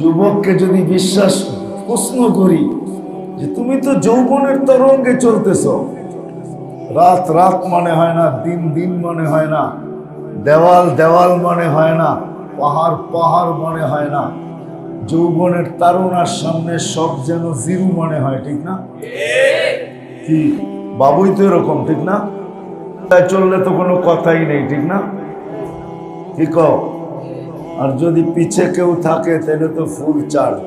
যুবককে যদি বিশ্বাস প্রশ্ন করি যে তুমি তো যৌবনের তরঙ্গে চলতেছ, রাত রাত মনে হয় না, দিন দিন মনে হয় না, দেওয়াল দেওয়াল মনে হয় না, পাহাড় পাহাড় মনে হয় না, যৌবনের তারুণার সামনে সব যেন জিরু মনে হয়, ঠিক না? কি বাবুই তো এরকম, ঠিক না? চললে তো কোনো কথাই নেই, ঠিক না? কি কও? আর যদি পিছে কেউ থাকে তাহলে তো ফুল চার্জ,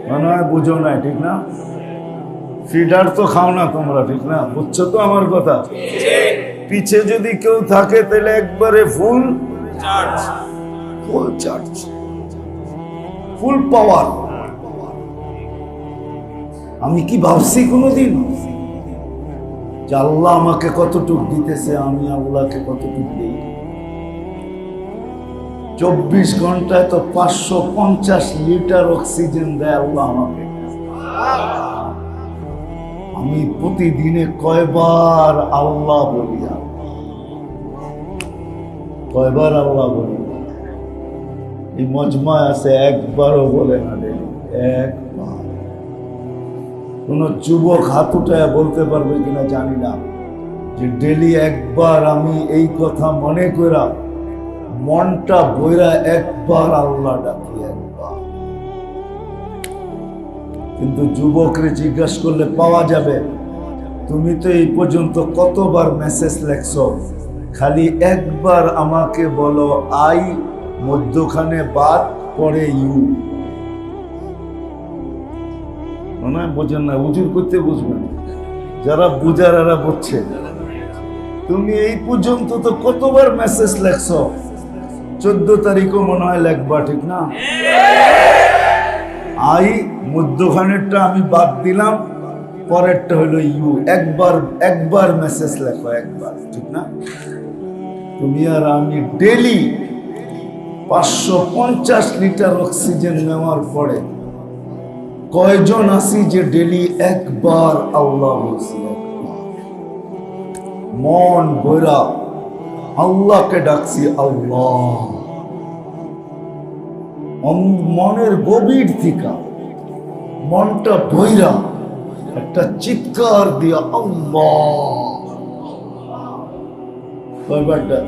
মনে হয় বুঝো না, ঠিক না? ফিডার তো খাও না তোমরা, ঠিক না? বুঝছো তো আমার কথা? পিছে যদি কেউ থাকে তাহলে একবারে ফুল চার্জ, ফুল চার্জ, ফুল পাওয়ার। আমি কি ভাবছি কোনোদিন যে আল্লাহ আমাকে কতটুক দিতেছে, আমি আল্লাহকে কতটুক দিই? 24 ঘন্টায় তো 550 লিটার অক্সিজেন দেয় আল্লাহ আমাকে। আমি প্রতিদিনে কয়বার আল্লাহ বলি, কয়বার আল্লাহ বলি? এই মজমায় আছে একবারও বলে না ডেলি, একবার। কোন যুবক হাত উঠায় বলতে পারবে কিনা জানি না যে ডেলি একবার আমি এই কথা মনে করা মনটা বইরা একবার আল্লাহ ডাকি, একবার। কিন্তু যুবকরে জিজ্ঞাসা করলে পাওয়া যাবে তুমি তো এই পর্যন্ত কতবার মেসেজ লেখছো, খালি একবার আমাকে বলো আই, মধ্যখানে বাদ, পরে ইউ। মনে হয় বোঝেন না, উজুর করতে বুঝবেন, যারা বুঝার এরা বুঝছে। তুমি এই পর্যন্ত তো কতবার মেসেজ লেখছো, 14 তারিখও মনে হয় লেখবা, ঠিক না? আই, মধ্যখানেরটা আমি বাদ দিলাম, পরেরটা হলো ইউ। একবার একবার মেসেজ লেখো, একবার, ঠিক না? তুমি আর আমি ডেলি 550 লিটার অক্সিজেন নেওয়ার পরে কয়জন আছি যে ডেলি একবার আল্লাহ বলছি? মন ভরা আল্লাহকে ডাকছি, আল্লাহ। মনের গভীর থেকে মনটা ভৈরা একটা চিৎকার দিয়া আল্লাহ। কয়বারটা?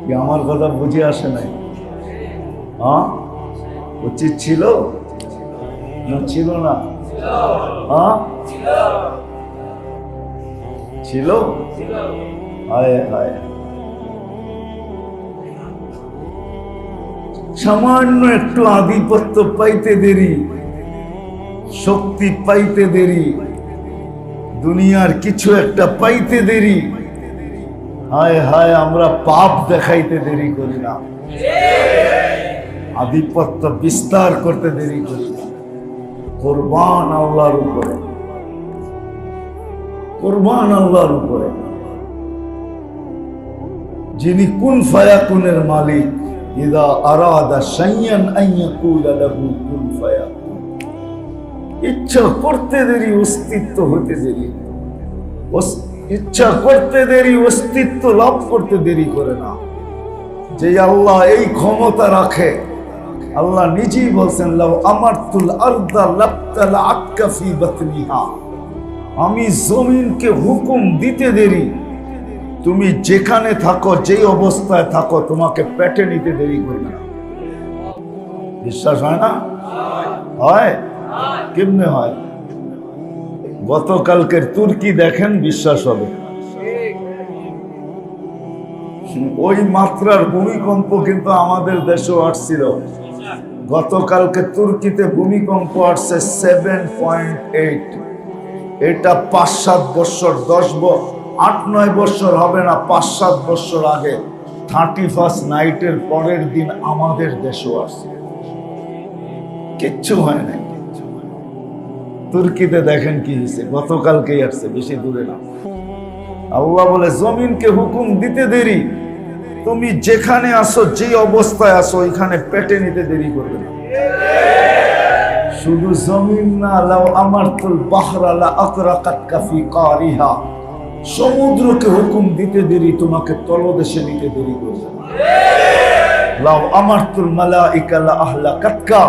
কি আমার কথা বুঝে আসে নাই? হ্যাঁ, উচিত ছিল না ছিল না? হ্যাঁ ছিল। হায় হায়, সামান্য একটু আধিপত্য পাইতে দেরি, শক্তি পাইতে দেরি, দুনিয়ার কিছু একটা পাইতে দেরি, হায় হায় আমরা পাপ দেখাইতে দেরি করি না, আধিপত্য বিস্তার করতে দেরি করি না। কুরবান আল্লাহর উপরে, কুরবান আল্লাহর উপরে, যিনি কুন ফায়াকুনের মালিক। ইদা আরাদা শাইয়ান আন ইয়াকুলা লাহু কুন ফায়াকুন। ইচ্ছা করতে দেরি, অস্তিত্ব হতে দেরি। ইচ্ছা করতে দেরি, অস্তিত্ব লাভ করতে দেরি করে না। যে আল্লাহ এই ক্ষমতা রাখে, আল্লাহ নিজেই বলছেন লাউ আমারতুল আরদা লাবতালা আতকা ফি বাতনিহা। আমি জমিনকে হুকুম দিতে দেরি, তুমি যেখানে থাকো, যেই অবস্থায় থাকো, তোমাকে পেটে নিতে দেরি করবে না। বিশ্বাস হয় না? হয়? কেমনে হয়? গতকালকের তুর্কি দেখেন, বিশ্বাস হবে। ওই মাত্রার ভূমিকম্প কিন্তু আমাদের দেশেও আসছিল। গতকালকে তুর্কিতে ভূমিকম্প আসছে 7.8। এটা 5-7 বছর, 8-9 বছর হবে না, 5-7 বছর আগে 31st নাইটের পরের দিন আমাদের দেশেও আসছে। কিচ্ছু হয় নাই। তুর্কিতে দেখেন কি হয়েছে, গতকালকেই আসছে, বেশি দূরে না। আল্লাহ বলে জমিনকে হুকুম দিতে দেরি, তুমি যেখানে আসো, যে অবস্থায় আসো, ওইখানে পেটে নিতে দেরি করবে না। শুধু জমিন না, লাউ আমারতুল বাহরা লা আকরাকাতকা ফি কারিহা। সমুদ্রকে হুকুম দিতে দেরি, তোমাকে তলদেশে নিতে দেরি করবে না। লাউ আমারতুল মালাইকা লা আহলাকাতকা,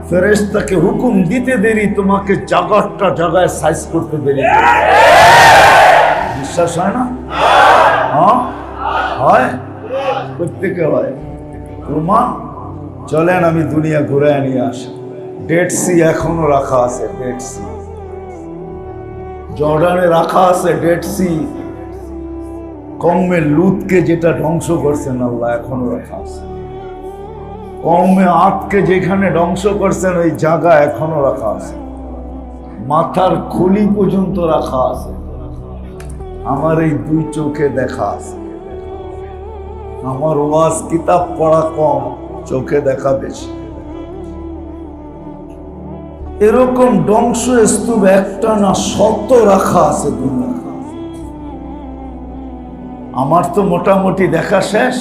ফেরেশতাকে হুকুম দিতে দেরি তোমাকে জায়গাটা জায়গায় সাইজ করতে দেরি। বিশ্বাস হয় না? হ্যাঁ হয়, প্রত্যেকে হয়। প্রমাণ চলেন আমি দুনিয়া ঘুরে নিয়ে আসি। ডেড সি এখনো রাখা আছে, ডেড সি জর্ডানে রাখা আছে, ডেড সি। কওমে লুতকে যেটা ধ্বংস করছেন আল্লাহ এখনো রাখা আছে। কওমে আদকে যেখানে ধ্বংস করছেন ওই জায়গা এখনো রাখা আছে, মাথার খুলি পর্যন্ত রাখা আছে। আমার এই দুই চোখে দেখা আছে। আমার ওয়াজ কিতাব পড়া কম, চোখে দেখা বেশি। এরকম ধ্বংস স্তূপ একটা না শত রাখা আছে দুনিয়া। আমার তো মোটামুটি দেখা শেষ।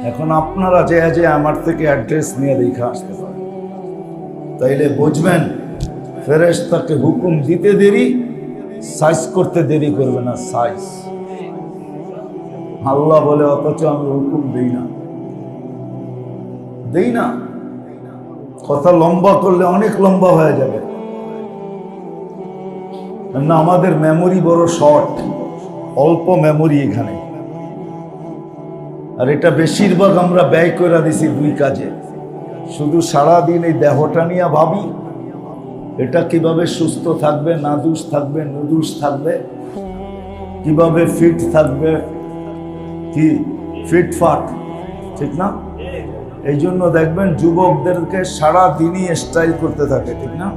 এখন আপনারা যে আমার থেকে অ্যাড্রেস নিয়ে দেখা আসতে পারেন, তাইলে বুঝবেন ফেরেশতাকে হুকুম দিতে দেরি, সাইজ করতে দেরি করবে না। সাইজ আল্লাহ বলে, অথচ আমি হুকুম দেই না। কথা লম্বা করলে অনেক লম্বা হয়ে যাবে না, আমাদের মেমোরি বড় শর্ট, অল্প মেমোরি এখানে। আর এটা বেশিরভাগ আমরা ব্যয় করে দিছি দুই কাজে। শুধু সারাদিন এই দেহটা নিয়ে ভাবি, এটা কিভাবে সুস্থ থাকবে, নাদুস থাকবে, নুদুস থাকবে, কিভাবে ফিট থাকবে, কি ফিটফাট, ঠিক না? এই জন্য দেখবেন যুবকদেরকে সারাদিনই স্টাইল করতে থাকে, ঠিক না?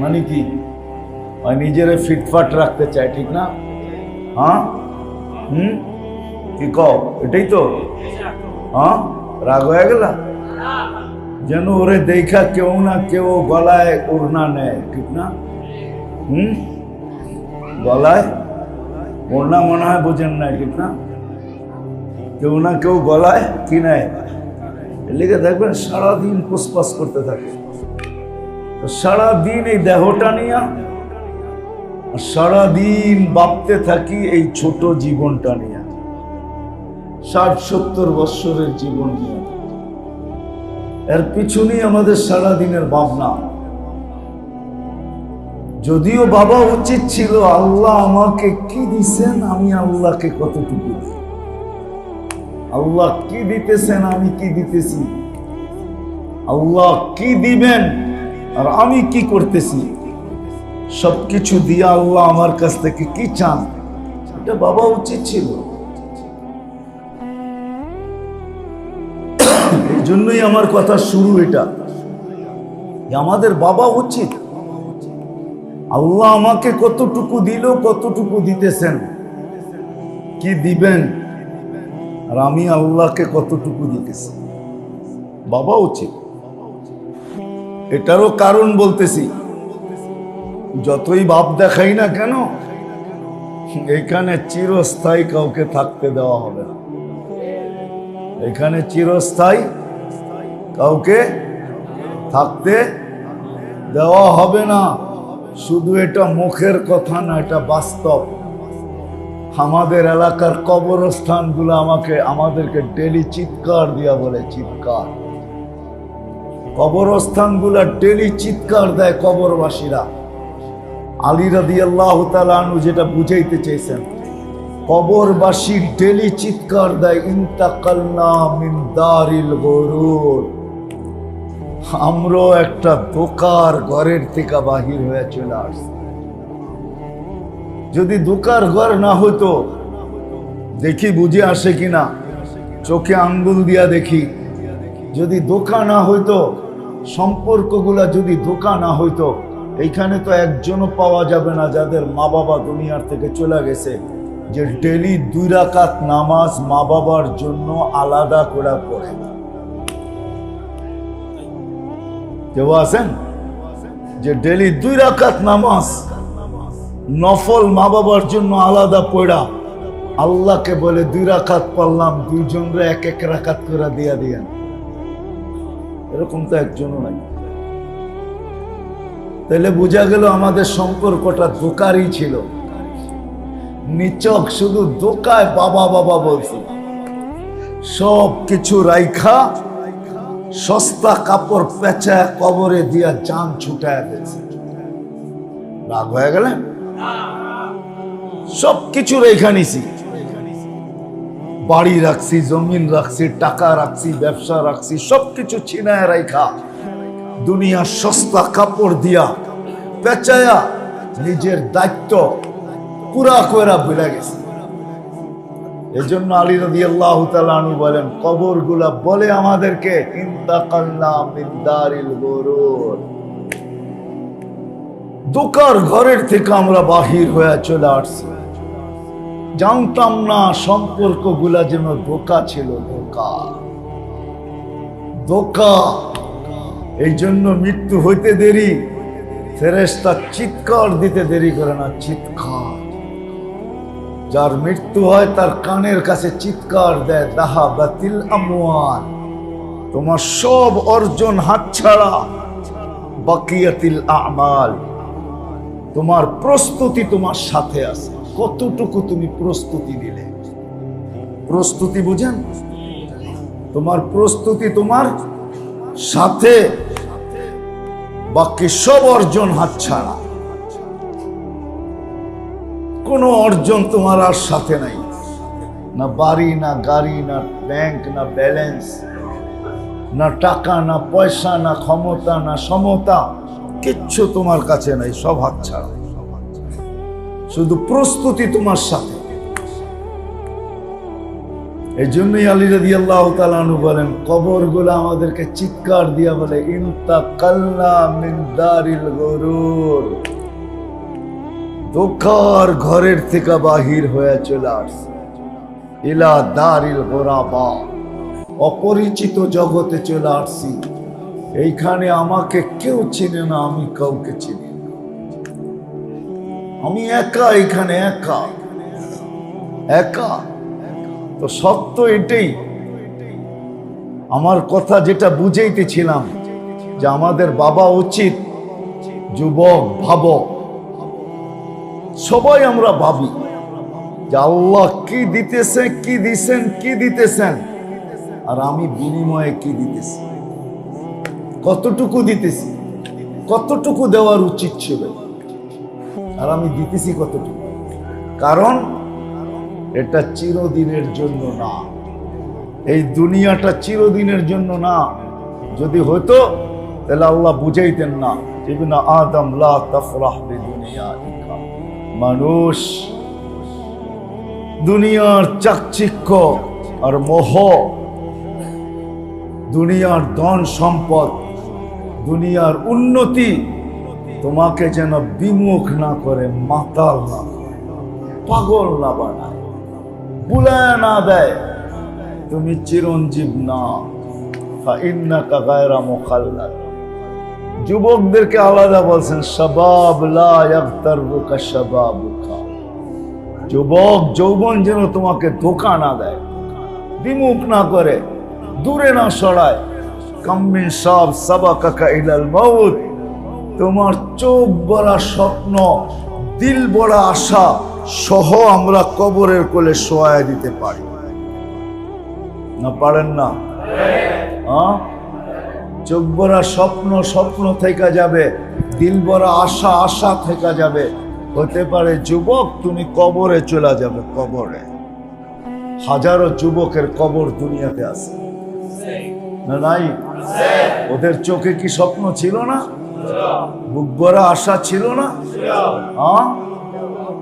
মানে কি নিজেরে ফিটফাট রাখতে চায়, ঠিক না? হ্যাঁ, কি কও, এটাই তো। হ্যাঁ, রাগ হয়ে গেল যেন ওরে দেখা কেউ না কেউ গলায় ওড়না নেয়, ঠিক না? গলায় ওড়না মনে হয় বোঝেন না, ঠিক না? কেউ না কেউ গলায় কি নেয়, এর লিগে দেখবেন সারাদিন পুসপাস করতে থাকে। সারাদিন এই দেহটা নিয়ে, সারাদিন ভাবতে থাকি এই ছোট জীবনটা নিয়ে, 60-70 বৎসরের জীবন নিয়ে। এর পিছনেই আমাদের সারাদিনের ভাবনা। যদিও বাবা উচিত ছিল আল্লাহ আমাকে কি দিছেন, আমি আল্লাহকে কতটুকু দিই, আল্লাহ কি দিতেছেন, আমি কি দিতেছি, আল্লাহ কি দিবেন আর আমি কি করতেছি, সবকিছু দিয়ে আল্লাহ আমার কাছ থেকে কি চান, এটা বাবা উচিত ছিল। এই জন্যই আমার কথা শুরু এটা, আমাদের বাবা উচিত আল্লাহ আমাকে কতটুকু দিল, কতটুকু দিতেছেন, কি দিবেন, আর আমি আল্লাহকে কতটুকু দিতেছি, বাবা উচিত। এটারও কারণ বলতেছি, যতই ভাব দেখাই না কেন, এখানে চিরস্থায়ী কাউকে থাকতে দেওয়া হবে না। এখানে চিরস্থায়ী কাউকে থাকতে দেওয়া হবে না। শুধু এটা মুখের কথা না, এটা বাস্তব। আমাদের এলাকার কবরস্থানগুলো আমাদেরকে ডেলি চিৎকার দিয়া বলে, চিৎকার। কবরস্থানগুলো ডেলি চিৎকার দেয় কবরবাসীরা। আলী রাদিয়াল্লাহু তাআলা আনহু যেটা বুঝাইতে চেয়েছেন, কবরবাসী ডেলি চিৎকার দেয়, ইন্তাকালনা মিন দারিল গুরুর, আমরাও একটা ধোকার ঘরের থেকে বাহির হয়ে চলে আসছি। যদি ধোকার ঘর না হতো, দেখি বুঝে আসে কিনা, চোখে আঙ্গুল দিয়া দেখি। যদি ধোকা না হইতো, সম্পর্কগুলা যদি ধোকা না হইতো, এইখানে তো একজনও পাওয়া যাবে না যাদের মা বাবা দুনিয়ার থেকে চলে গেছে, যে ডেলি 2 রাকাত নামাজ মা বাবার জন্য আলাদা করে পড়ে। কেউ আছেন যে ডেলি 2 রাকাত নামাজ নফল মা বাবার জন্য আলাদা পড়া, আল্লাহকে বলে 2 রাকাত পড়লাম, 2 জনরে 1 রাকাত করে দিয়া দিয়েন? এরকম তো একজনও নাই। তাহলে বোঝা গেল আমাদের সম্পর্কটা ধোকারই ছিল, নিচক, শুধু ধোকায় বাবা বাবা বলছি। সব কিছু রাইখা সস্তা কাপড় পেঁচায় কবরে দিয়া জান ছুটায় দিয়েছে। রাগ হয়ে গেলেন? সব কিছু রেখা নিছি, বাড়ি রাখছি, জমিন রাখছি, টাকা রাখছি, ব্যবসা রাখছি, সবকিছু ছিনায় রাইখা দুনিয়ার সস্তা কাপড় দিয়া পেঁচায়া নিজের দায়িত্ব পুরা কইরা ভুলে গেছে। এজন্য আলী রাদিয়াল্লাহু তাআলা আনহু বলেন, কবরগুলা বলে আমাদেরকে ইন্তাকালনা মিন দারিল গুরুর, ধোঁকার ঘরের থেকে আমরা বাহির হয়ে চলে আসছি। জানতাম না সম্পর্ক গুলা যেন ধোঁকা ছিল, ধোঁকা ধোঁকা। এই জন্য মৃত্যু হইতে দেরি, ফেরেশতা চিৎকার দিতে দেরি করে না, চিৎকার। যার মৃত্যু হয় তার কানের কাছে চিৎকার দেয়, দাহাবাতিল আমওয়াল, তোমার সব অর্জন হাতছাড়া, বাকিয়াতিল আমাল, তোমার প্রস্তুতি তোমার সাথে আছে। কতটুকু তুমি প্রস্তুতি নিলে? প্রস্তুতি বুঝেন? তোমার প্রস্তুতি তোমার সাথে, বাকি সব অর্জন হাতছাড়া। কোনো অর্জন তোমার আর সাথে নাই, না বাড়ি, না গাড়ি, না ব্যাংক, না ব্যালেন্স, না টাকা, না পয়সা, না ক্ষমতা, না সমতা, কিচ্ছু তোমার কাছে নাই, সব হাতছাড়া। শুধু প্রস্তুতি তোমার সাথে। এই জন্যই আলী রাদিয়াল্লাহু তাআলা আনহু বলেন, কবরগুলো আমাদেরকে চিৎকার দিয়া বলে, ইন্তাকালনা মিন দারিল গুরুর, ধোঁকার ঘরের থেকে বাহির হয়ে চলে আসছে, ইলা দারিল গুরাবা, অপরিচিত জগতে চলে আসছি। এইখানে আমাকে কেউ চিনে না, আমি কাউকে চিনি না, আমি একা, এখানে একা একা। তো সত্য এটাই। আমার কথা যেটা বুঝাইতেছিলাম, যে আমাদের বাবা উচিত, যুবক ভাবো, সবাই আমরা ভাবি যে আল্লাহ কি দিতেছে, কি দিছেন, কি দিতেছেন, আর আমি বিনিময়ে কি দিতেছি, কতটুকু দিতেছি, কতটুকু দেওয়ার উচিত ছিল, আর আমি দিতেছি কতটুকু। কারণ এটা চিরদিনের জন্য না, এই দুনিয়াটা চিরদিনের জন্য না। যদি হতো তাহলে আল্লাহ বুঝাইতেন না, ইবনে আদম লা তাফরাহ বিদুনিয়াইকা, মানুষ দুনিয়ার চাকচিক্য আর মোহ, দুনিয়ার ধন সম্পদ, দুনিয়ার উন্নতি তোমাকে যেন বিমুখ না করে, মাতাল না করে, পাগল না বানায়, বুলায় না দেয়। তুমি চিরঞ্জীব না, ফাইন্নাকা গায়রা মুখাল্লাদ। যুবকদেরকে আলাদা বলছেন, শাবাব লা ইয়াগতারুকা শাবাবুকা, যুবক যৌবন যেন তোমাকে ধোঁকা না দেয়, বিমুখ না করে, দূরে না সরায়। কাম্মিন শাব সাবাকাকা ইলাল মাউত, তোমার চোখ ভরা স্বপ্ন, দিল ভরা আশা সহ আমরা কবরের কোলে শোয়ায় দিতে পারি না? পারেন না? চোখ ভরা স্বপ্ন, স্বপ্ন থেকে যাবে, দিল ভরা আশা, আশা থেকে যাবে। হতে পারে যুবক তুমি কবরে চলে যাবে, কবরে। হাজারো যুবকের কবর দুনিয়াতে আছে না? নাই? ওদের চোখে কি স্বপ্ন ছিল না? বুক ভরা আশা ছিল না?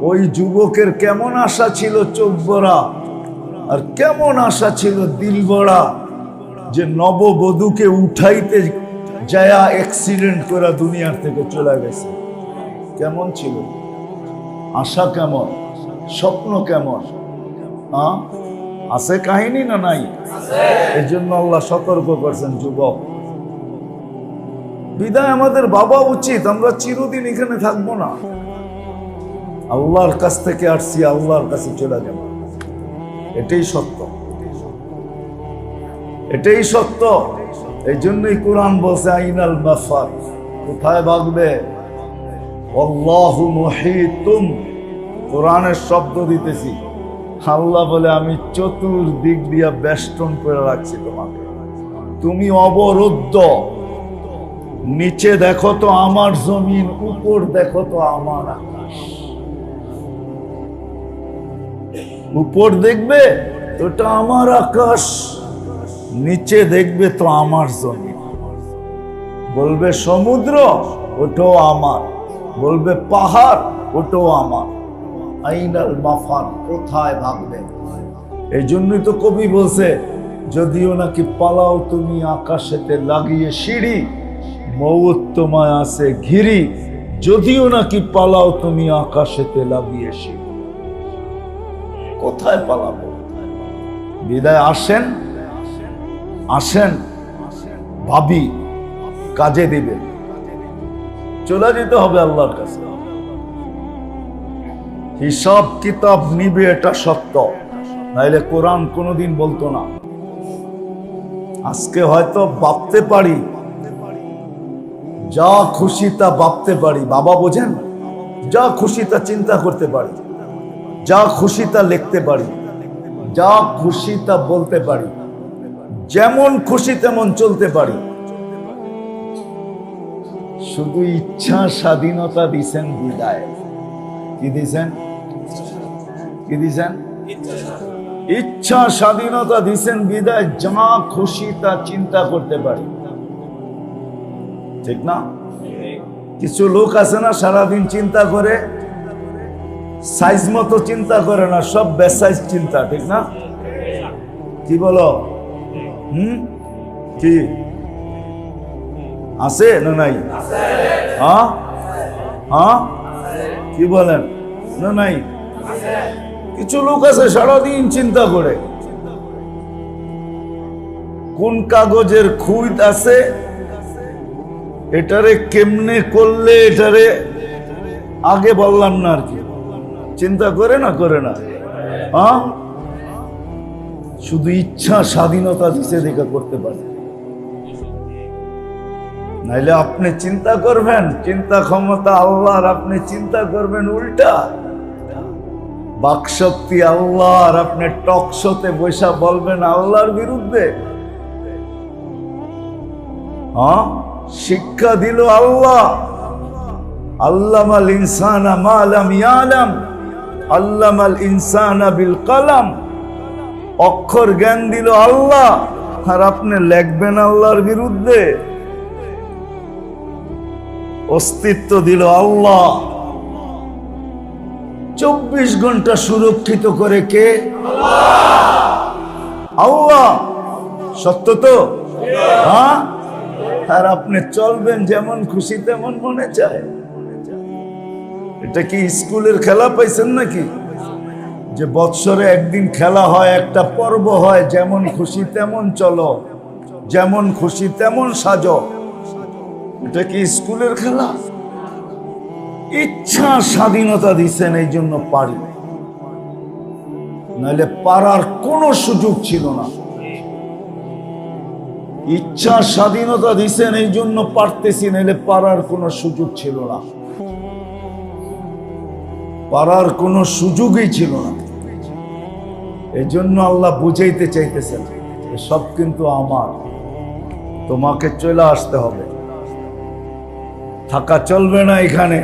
ওই যুবকের কেমন আশা ছিল চোখ ভরা, আর কেমন আশা ছিল দিল ভরা, যে নববধূকে উঠাইতে যায়া অ্যাক্সিডেন্ট করে দুনিয়ার থেকে চলে গেছে। কেমন ছিল আশা, কেমন স্বপ্ন, কেমন আছে কাহিনী না নাই? এই জন্য আল্লাহ সতর্ক করছেন, যুবক বিদায় আমাদের বাবা উচিত, আমরা চিরদিন এখানে থাকবো না। আল্লাহর কাছ থেকে আসছি, আল্লাহর কাছে চলে যাব, এটাই সত্য, এটাই সত্য। এই জন্যই কোরআন বলছে, আইনাল মাফার, কোথায় ভাগবে? আল্লাহু মুহীতুম, কোরআনের শব্দ দিতেছি, আল্লাহ বলে আমি চতুর্দিক দিয়া বেষ্টন করে রাখছি তোমাকে, তুমি অবরুদ্ধ। নিচে দেখো তো আমার জমিন, উপর দেখো তো আমার আকাশ। উপর দেখবে ওটা আমার আকাশ, নিচে দেখবে তো আমার জমিন। বলবে সমুদ্র, ওটাও আমার। বলবে পাহাড়, ওটাও আমার। আইনাল মাফার, কোথায় ভাববে? এই জন্যই তো কবি বলছে, যদিও নাকি পালাও তুমি আকাশেতে লাগিয়ে সিঁড়ি, মৌত তোমায় আছে ঘিরি। যদিও নাকি পালাও তুমি আকাশেতে লাগিয়ে সিঁড়ি, কোথায় পালাবো? বিদায় আসেন, আসেন ভাবি কাজে দিবে, চলে যেতে হবে আল্লাহর কাছে। হিসাব কিতাব নিবে, এটা সত্য, নাইলে কোরআন কোনোদিন বলতো না। আজকে হয়তো ভাবতে পারি, যা খুশি তা ভাবতে পারি, বাবা বোঝেন, যা খুশি তা চিন্তা করতে পারি, যা খুশি তা লিখতে পারি, যা খুশি তা বলতে পারি, যেমন খুশি তেমন চলতে পারি। শুধু ইচ্ছা স্বাধীনতা দিছেন বিদায়। কি দিছেন? কি দিছেন? ইচ্ছা স্বাধীনতা দিছেন বিদায়, যা খুশি তা চিন্তা করতে পারি। ঠিক না? কিছু লোক আছে না, সারাদিন চিন্তা করে, সাইজ মতো চিন্তা করে না, সব বেসাইজ চিন্তা। ঠিক না? কি বলো? কি আছে না নাই? হ্যাঁ হ্যাঁ, কি বলেন? না নাই? কিছু লোক আছে সারাদিন চিন্তা করে, কোন কাগজের খুঁত আছে, এটারে কেমনে করলে, এটারে আগে বললাম না আর কি, চিন্তা করে না, করে না। হ্যাঁ, শুধু ইচ্ছা স্বাধীনতা দিছে দেখা করতে পারে। নাইলে আপনি চিন্তা করবেন, চিন্তা ক্ষমতা আল্লাহর, আপনি চিন্তা করবেন উল্টা। বাকশক্তি আল্লাহর, আপনি টক শোতে বৈশা বলবেন আল্লাহর বিরুদ্ধে। হ্যাঁ, শিক্ষা দিল আল্লাহ। আল্লামাল ইনসানা মা লাম ইয়ালাম, আল্লামাল ইনসানা বিল কলম। অক্ষর জ্ঞান দিল আল্লাহ, আর আপনি লিখবেন আল্লাহর বিরুদ্ধে। অস্তিত্ব দিল আল্লাহ, 24 ঘন্টা সুরক্ষিত করে কে? আল্লাহ। সত্য তো? হ্যাঁ, আর আপনি চলবেন যেমন খুশি তেমন মনে চায়। এটা কি স্কুলের খেলা পাইছেন নাকি, যে বৎসরে একদিন খেলা হয়, একটা পর্ব হয়, যেমন খুশি তেমন চলো, যেমন খুশি তেমন সাজো? এটা কি স্কুলের খেলা? ইচ্ছা স্বাধীনতা দিচ্ছেন, এই জন্য পারি, নাহলে পারার কোনো সুযোগ ছিল না। ইচ্ছা স্বাধীনতা দিচ্ছেন, এই জন্য পারতেছি, নাহলে পারার কোনো সুযোগ ছিল না। পারার কোনো সুযোগই ছিল না। এই জন্য আল্লাহ বুঝাইতে চাইতেছেন, সব কিন্তু আমার, তোমাকে চলে আসতে হবে, থাকা চলবে না এখানে,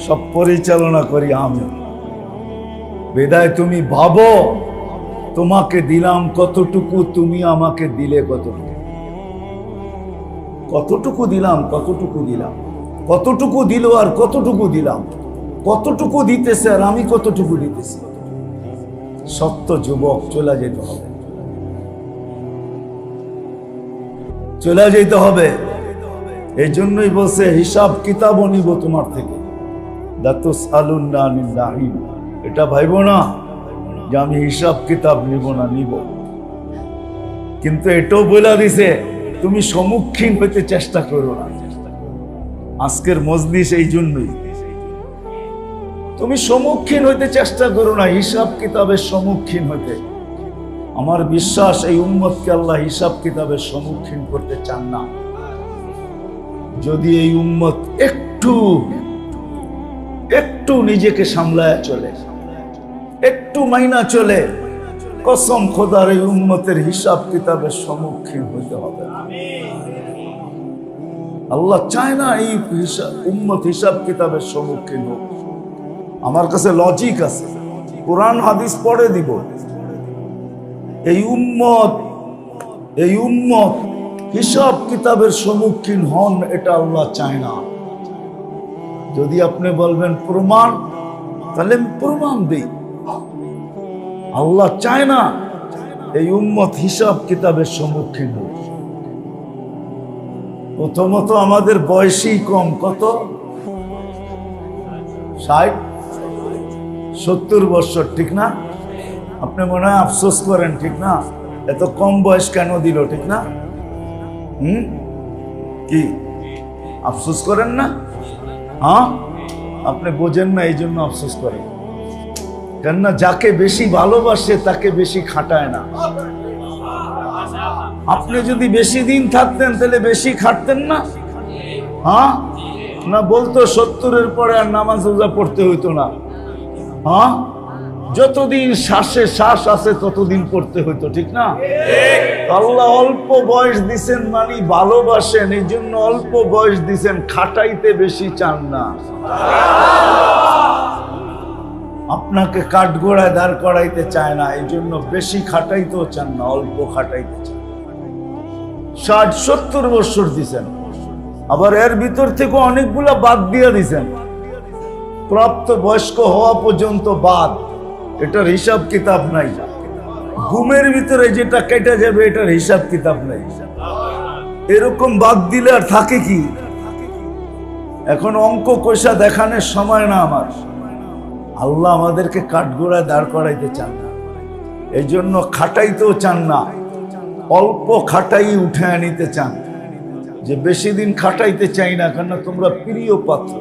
সব পরিচালনা করি আমি। বিদায় তুমি ভাবো, তোমাকে দিলাম কতটুকু, তুমি আমাকে দিলে কতটুকু। কতটুকু দিলাম, কতটুকু দিলাম, কতটুকু দিল আর কতটুকু দিলাম, কতটুকু দিতেছে আর আমি কতটুকু দিতেছি। সত্য যুবক, চলে যেতে হবে, চলে যেতে হবে। এই জন্যই বলছে হিসাব কিতাবও নিব তোমার থেকে। এটা ভাইব না যে আমি হিসাব কিতাব নিব না, নিব। কিন্তু এটাও বলে দিছে, তুমি সম্মুখীন হইতে চেষ্টা করো না। আজকের মজলিস এই জন্যই, তুমি সম্মুখীন হইতে চেষ্টা করো না, হিসাব কিতাবের সম্মুখীন হইতে। আমার বিশ্বাস এই উম্মতকে আল্লাহ হিসাব কিতাবের সম্মুখীন করতে চান না। যদি এই উম্মত একটু একটু নিজেকে সামলায় চলে, একটু মাইনা চলে, কসম খোদার এই উম্মতের হিসাব কিতাবের সম্মুখীন হইতে হবে। আল্লাহ চায় না এই উম্মত হিসাব কিতাবের সম্মুখীন হোক। আমার কাছে লজিক আছে, কোরআন হাদিস পড়ে দিব। এই উম্মত হিসাব কিতাবের সম্মুখীন হন, এটা আল্লাহ চায় না। যদি আপনি বলবেন প্রমাণ, তাহলে আমি প্রমাণ দিই। আল্লাহ চায় না এই উম্মত হিসাব কিতাবের সম্মুখীন হোক। প্রথমত আমাদের বয়সই কম, কত? 60-70 বছর, ঠিক না? আপনি মনে হয় আফসোস করেন, ঠিক না? এত কম বয়স কেন দিল, ঠিক না? কি আফসোস করেন না? হ্যাঁ, আপনি বোঝেন না, এই জন্য আফসোস করেন। কেননা যাকে বেশি ভালোবাসে তাকে বেশি খাটায় না। আপনি যদি বেশি দিন থাকতেন তাহলে বেশি খাটতেন না? হ্যাঁ না, বলতো 70-এর পরে আর নামাজ রোজা পড়তে হইতো না। হ্যাঁ, যতদিন শ্বাসে শ্বাস আছে ততদিন পড়তে হইতো, ঠিক না? আল্লাহ অল্প বয়স দিছেন মানে ভালোবাসেন, এই জন্য অল্প বয়স দিছেন, খাটাইতে বেশি চান না। আপনাকে কাঠগোড়ায় দাঁড় করাইতে চায় না, এই জন্য বেশি খাটাইতেও চান না, অল্প খাটাইতে চান। 60-70 বছর দিছেন, আবার এর ভিতর থেকে অনেকগুলা বাদ দিয়ে দিছেন। প্রাপ্ত বয়স্ক হওয়া পর্যন্ত বাদ, এটার হিসাব কিতাব নাই। ঘুমের ভিতরে যেটা কেটে যাবে এটার হিসাব কিতাব নাই। এরকম বাদ দিলে আর থাকে কি? এখন অঙ্ক কষা দেখানোর সময় না আমার। আল্লাহ আমাদেরকে কাঠগোড়ায় দাঁড় করাইতে চান না, এই জন্য খাটাইতেও চান না, অল্প খাটাই উঠে আনিতে চান। যে বেশি দিন খাটাইতে চাই না, কেন তোমরা প্রিয় পাত্র।